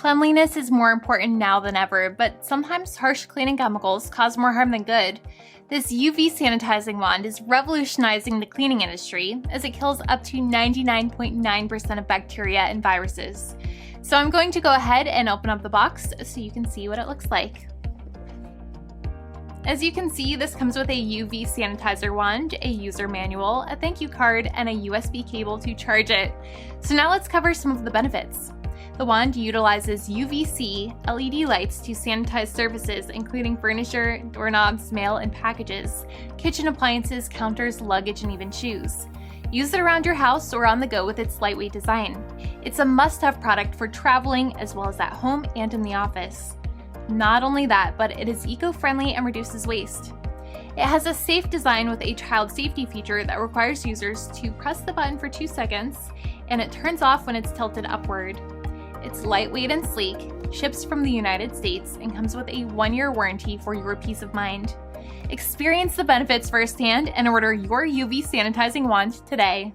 Cleanliness is more important now than ever, but sometimes harsh cleaning chemicals cause more harm than good. This UV sanitizing wand is revolutionizing the cleaning industry as it kills up to 99.9% of bacteria and viruses. So I'm going to go ahead and open up the box so you can see what it looks like. As you can see, this comes with a UV sanitizer wand, a user manual, a thank you card, and a USB cable to charge it. So now let's cover some of the benefits. The wand utilizes UVC LED lights to sanitize surfaces, including furniture, doorknobs, mail, and packages, kitchen appliances, counters, luggage, and even shoes. Use it around your house or on the go with its lightweight design. It's a must-have product for traveling as well as at home and in the office. Not only that, but it is eco-friendly and reduces waste. It has a safe design with a child safety feature that requires users to press the button for 2 seconds, and it turns off when it's tilted upward. It's lightweight and sleek, ships from the United States, and comes with a 1-year warranty for your peace of mind. Experience the benefits firsthand and order your UV sanitizing wand today.